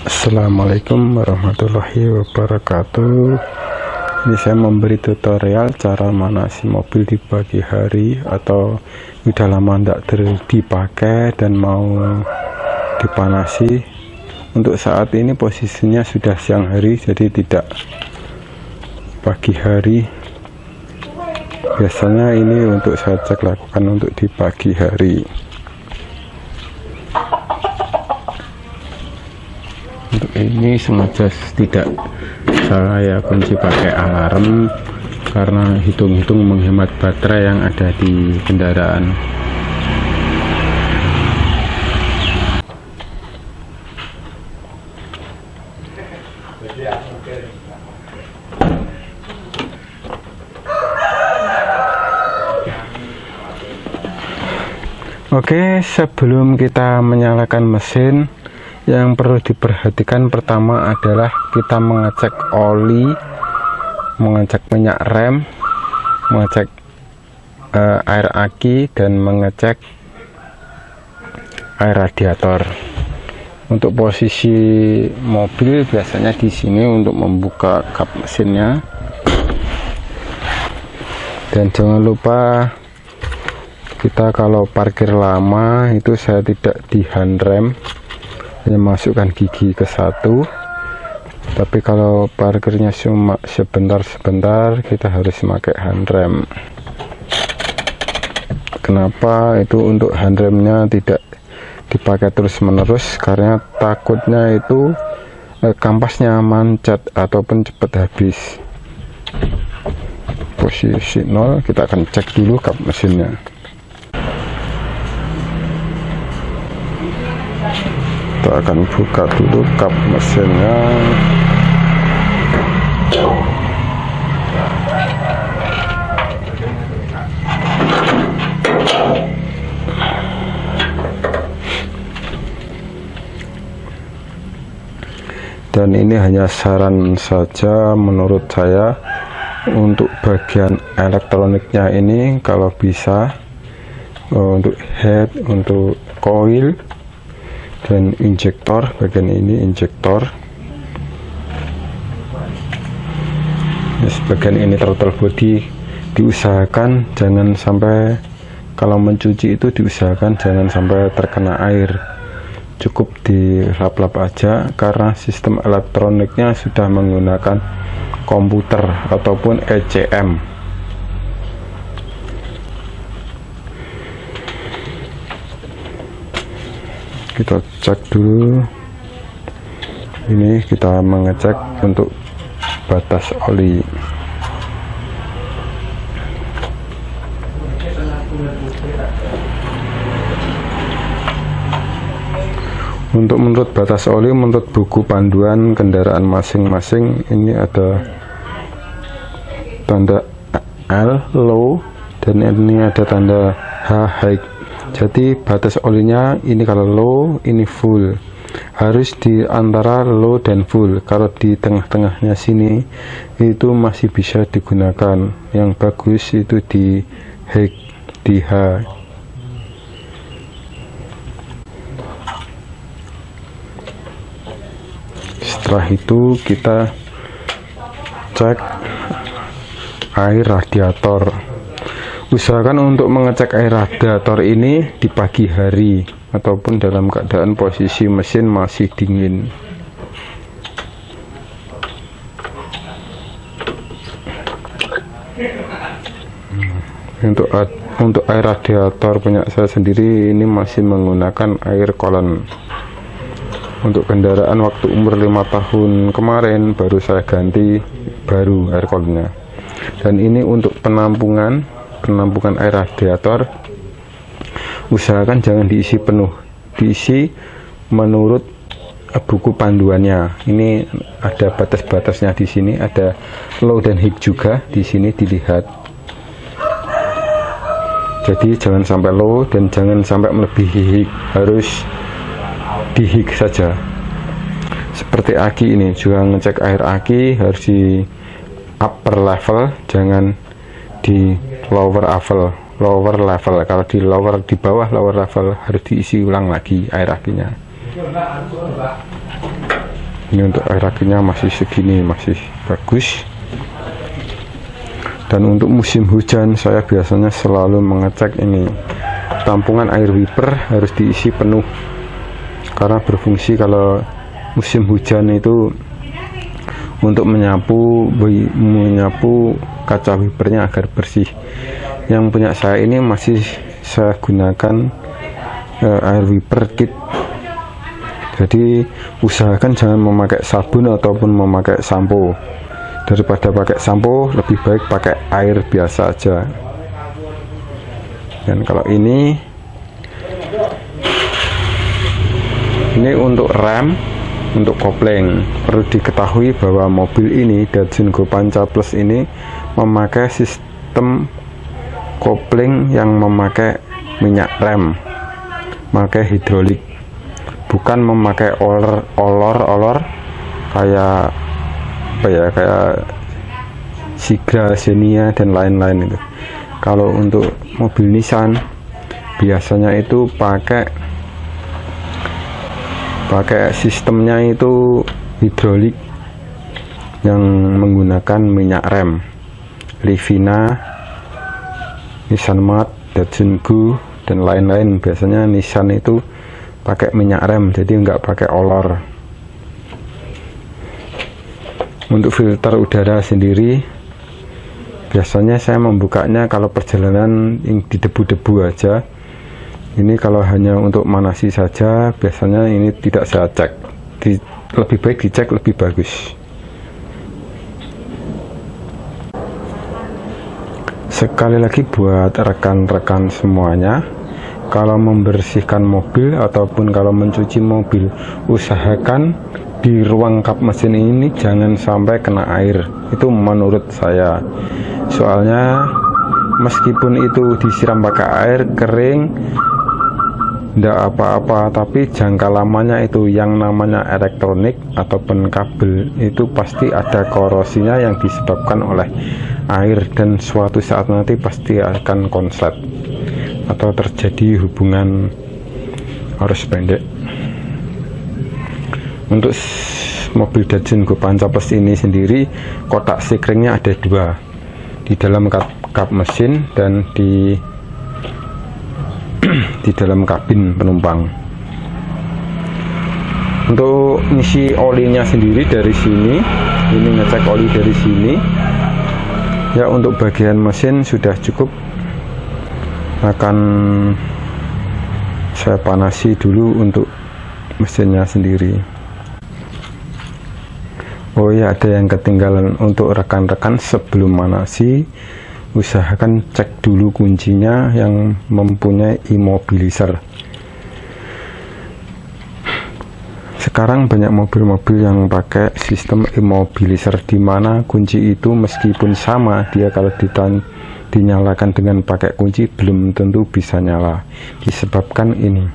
Assalamualaikum warahmatullahi wabarakatuh. Ini saya memberi tutorial cara manasi mobil di pagi hari atau udah lama tidak dipakai dan mau dipanasi. Untuk saat ini posisinya sudah siang hari, jadi tidak pagi hari. Biasanya ini untuk saya cek lakukan untuk di pagi hari. Untuk ini sengaja tidak saya kunci pakai alarm karena hitung-hitung menghemat baterai yang ada di kendaraan. Oke, sebelum kita menyalakan mesin, yang perlu diperhatikan pertama adalah kita mengecek oli, mengecek minyak rem, mengecek air aki, dan mengecek air radiator. Untuk posisi mobil biasanya di sini untuk membuka kap mesinnya. Dan jangan lupa kita kalau parkir lama itu saya tidak di handrem, hanya masukkan gigi ke satu. Tapi kalau parkirnya cuma sebentar-sebentar kita harus pakai handrem. Kenapa itu untuk handremnya tidak dipakai terus-menerus? Karena takutnya itu kampasnya mancet ataupun cepat habis. Posisi 0 kita akan cek dulu kap mesinnya. Kita akan buka dulu kap mesinnya. Dan ini hanya saran saja menurut saya, untuk bagian elektroniknya ini kalau bisa untuk head, untuk coil dan injektor, bagian ini injektor, bagian ini throttle body diusahakan jangan sampai, kalau mencuci itu diusahakan jangan sampai terkena air, cukup dilap-lap aja karena sistem elektroniknya sudah menggunakan komputer ataupun ECM. Kita cek dulu. Ini kita mengecek untuk batas oli. Untuk menurut batas oli, menurut buku panduan kendaraan masing-masing, ini ada tanda L low dan ini ada tanda H high. Jadi batas olinya ini kalau low, ini full. Harus di antara low dan full. Kalau di tengah-tengahnya sini itu masih bisa digunakan. Yang bagus itu di high, di H. Setelah itu kita cek air radiator. Usahakan untuk mengecek air radiator ini di pagi hari ataupun dalam keadaan posisi mesin masih dingin. Untuk air radiator punya saya sendiri ini masih menggunakan air kolen. Untuk kendaraan waktu umur 5 tahun kemarin baru saya ganti baru air kolennya. Dan ini untuk penampungan air radiator, usahakan jangan diisi penuh, diisi menurut buku panduannya. Ini ada batas-batasnya di sini, ada low dan high juga di sini dilihat. Jadi jangan sampai low dan jangan sampai melebihi high, harus di high saja. Seperti aki ini juga ngecek air aki harus di upper level, jangan di lower level. Kalau di bawah lower level harus diisi ulang lagi air akinya. Ini untuk air akinya masih segini, masih bagus. Dan untuk musim hujan saya biasanya selalu mengecek ini, tampungan air wiper harus diisi penuh, karena berfungsi kalau musim hujan itu untuk menyapu kaca wipernya agar bersih. Yang punya saya ini masih saya gunakan air wiper kit. Jadi usahakan jangan memakai sabun ataupun memakai sampo. Daripada pakai sampo, lebih baik pakai air biasa aja. Dan kalau ini untuk rem, untuk kopling. Perlu diketahui bahwa mobil ini, Datsun Go Panca Plus ini, memakai sistem kopling yang memakai minyak rem, memakai hidrolik, bukan memakai olor kayak kayak Sigra, Xenia dan lain-lain itu. Kalau untuk mobil Nissan biasanya itu pakai sistemnya itu hidrolik yang menggunakan minyak rem. Livina, Nissan Mat, Datsun Go dan lain-lain, biasanya Nissan itu pakai minyak rem, jadi nggak pakai olor. Untuk filter udara sendiri biasanya saya membukanya kalau perjalanan yang di debu-debu aja. Ini kalau hanya untuk manasi saja biasanya ini tidak saya cek. Lebih baik dicek, lebih bagus. Sekali lagi buat rekan-rekan semuanya, kalau membersihkan mobil ataupun kalau mencuci mobil, usahakan di ruang kap mesin ini jangan sampai kena air. Itu menurut saya. Soalnya meskipun itu disiram pakai air kering ndak apa-apa, tapi jangka lamanya itu yang namanya elektronik ataupun kabel itu pasti ada korosinya yang disebabkan oleh air, dan suatu saat nanti pasti akan konslet atau terjadi hubungan arus pendek. Untuk mobil Datsun Go Panca Plus ini sendiri, kotak sikringnya ada dua, di dalam kap mesin dan di dalam kabin penumpang. Untuk ngisi olinya sendiri dari sini, ini ngecek oli dari sini ya. Untuk bagian mesin sudah cukup, akan saya panasi dulu untuk mesinnya sendiri. Oh ya, ada yang ketinggalan. Untuk rekan-rekan, sebelum manasi usahakan cek dulu kuncinya yang mempunyai immobilizer. Sekarang banyak mobil-mobil yang pakai sistem immobilizer, di mana kunci itu meskipun sama, dia kalau dinyalakan dengan pakai kunci belum tentu bisa nyala. Disebabkan ini,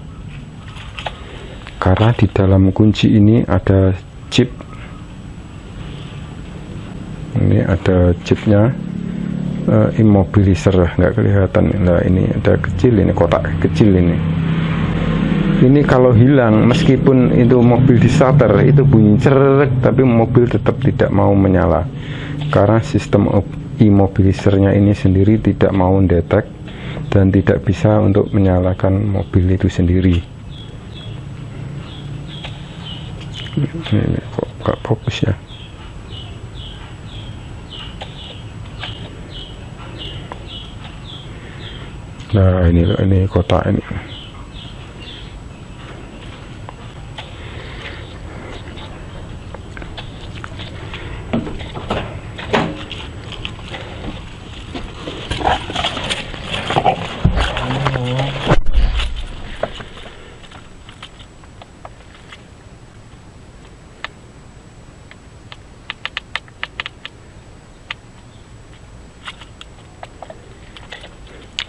karena di dalam kunci ini ada chip. Ini ada chipnya, immobilizer, nggak kelihatan. Nah, ini ada kecil, ini kotak kecil ini. Ini kalau hilang, meskipun itu mobil di starter itu bunyi cerek, tapi mobil tetap tidak mau menyala, karena sistem immobilizernya ini sendiri tidak mau mendetek dan tidak bisa untuk menyalakan mobil itu sendiri. Ini kok nggak fokus ya. Nah, ini kotak ini.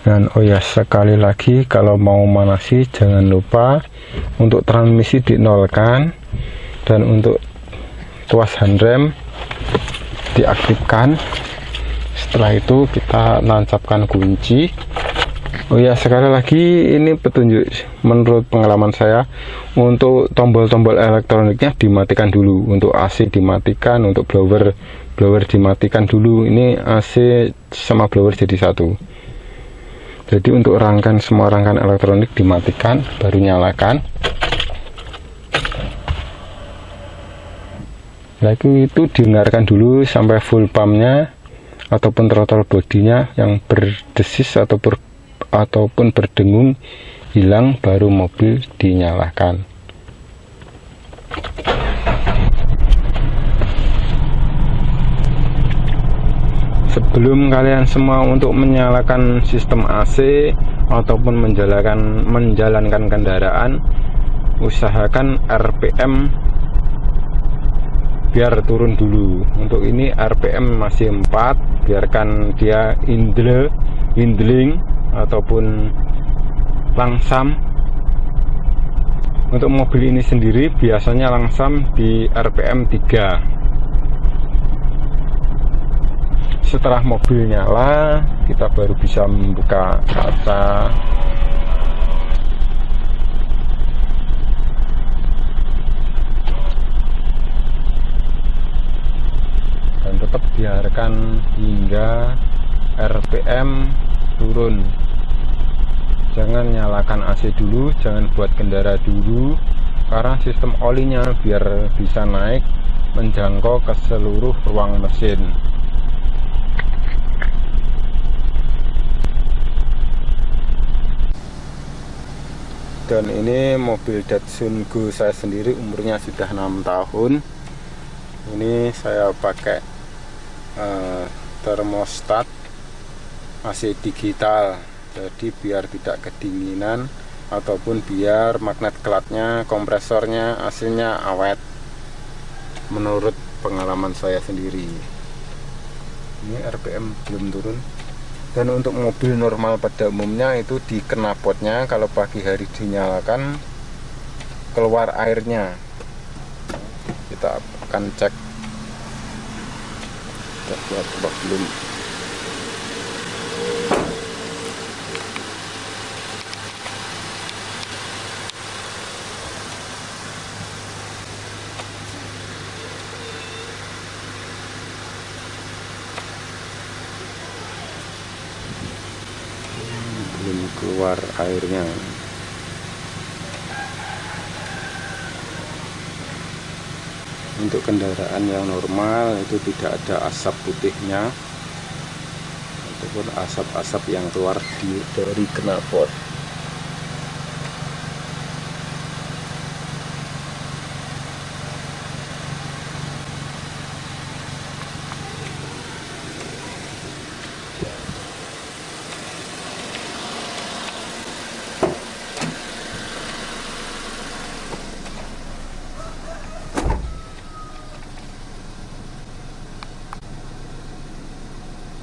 Dan oh ya, sekali lagi kalau mau manasi jangan lupa untuk transmisi dinolkan, dan untuk tuas handrem diaktifkan. Setelah itu kita nancapkan kunci Oh ya, sekali lagi ini petunjuk menurut pengalaman saya, untuk tombol-tombol elektroniknya dimatikan dulu. Untuk AC dimatikan, untuk blower dimatikan dulu. Ini AC sama blower jadi satu. Jadi untuk semua rangkaian elektronik dimatikan, baru nyalakan. Lagi itu dengarkan dulu sampai full pumpnya ataupun throttle bodinya yang berdesis ataupun berdengung hilang, baru mobil dinyalakan. Sebelum kalian semua untuk menyalakan sistem AC ataupun menjalankan kendaraan, usahakan RPM biar turun dulu. Untuk ini RPM masih 4, biarkan dia idling ataupun langsam. Untuk mobil ini sendiri biasanya langsam di RPM 3. Setelah mobil nyala, kita baru bisa membuka kaca. Dan tetap biarkan hingga RPM turun. Jangan nyalakan AC dulu, jangan buat kendara dulu, karena sistem olinya biar bisa naik menjangkau ke seluruh ruang mesin. Dan ini mobil Datsun Go saya sendiri, umurnya sudah 6 tahun. Ini saya pakai termostat AC digital, jadi biar tidak kedinginan ataupun biar magnet kelatnya, kompresornya, AC-nya awet, menurut pengalaman saya sendiri. Ini RPM belum turun. Dan untuk mobil normal pada umumnya itu di knalpotnya kalau pagi hari dinyalakan keluar airnya. Kita akan cek. Kita buat belum. Belum keluar airnya. Untuk kendaraan yang normal itu tidak ada asap putihnya ataupun asap-asap yang keluar dari knalpot.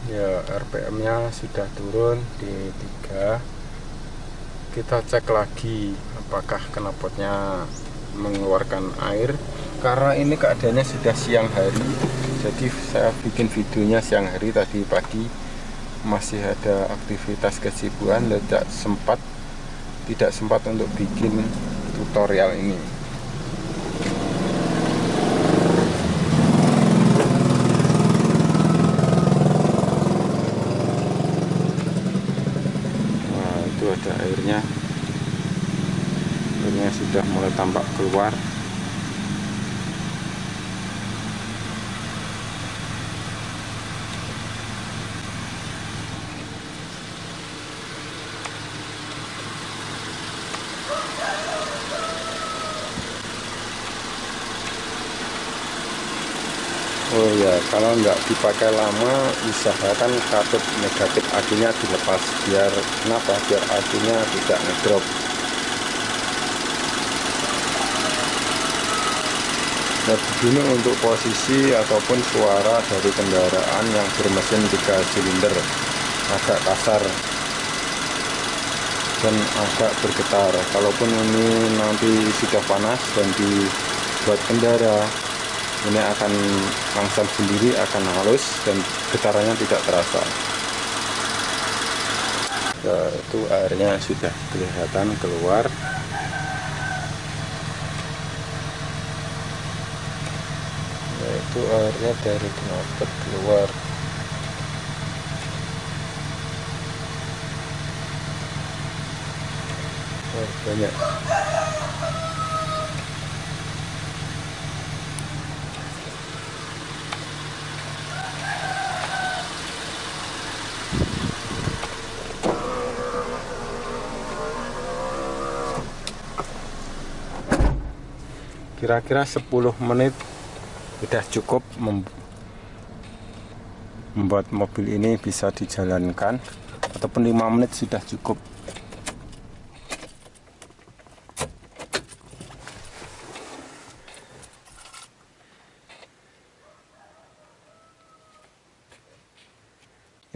Ya, RPM-nya sudah turun di 3. Kita cek lagi apakah knalpotnya mengeluarkan air, karena ini keadaannya sudah siang hari. Jadi saya bikin videonya siang hari, tadi pagi masih ada aktivitas kesibukan, tidak sempat untuk bikin tutorial ini. Ada airnya sudah mulai tampak keluar. Oh ya, kalau nggak dipakai lama, usahakan katup negatif akinya dilepas. Biar kenapa? Biar akinya tidak ngedrop. Nah, begini untuk posisi ataupun suara dari kendaraan yang bermesin 3 silinder, agak kasar dan agak bergetar. Kalaupun ini nanti sudah panas dan dibuat kendara, ini akan langsam sendiri, akan halus dan getarannya tidak terasa. Itu airnya sudah kelihatan keluar. Itu airnya dari knalpot keluar. Banyak. Kira-kira 10 menit sudah cukup membuat mobil ini bisa dijalankan, ataupun 5 menit sudah cukup.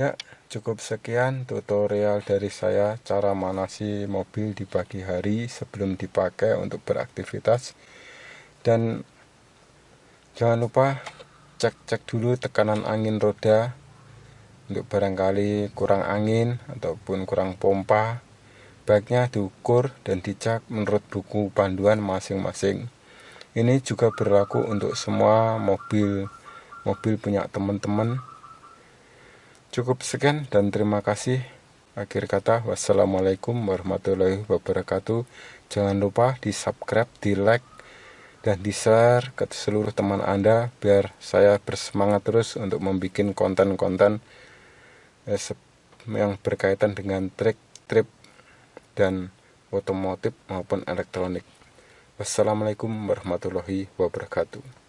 Ya, cukup sekian tutorial dari saya cara manasi mobil di pagi hari sebelum dipakai untuk beraktivitas. Dan jangan lupa cek dulu tekanan angin roda, untuk barangkali kurang angin ataupun kurang pompa. Baiknya diukur dan dicek menurut buku panduan masing-masing. Ini juga berlaku untuk semua mobil punya teman-teman. Cukup sekian dan terima kasih. Akhir kata, wassalamualaikum warahmatullahi wabarakatuh. Jangan lupa di subscribe, di like, dan di-share ke seluruh teman Anda biar saya bersemangat terus untuk membuat konten-konten yang berkaitan dengan trip dan otomotif maupun elektronik. Wassalamualaikum warahmatullahi wabarakatuh.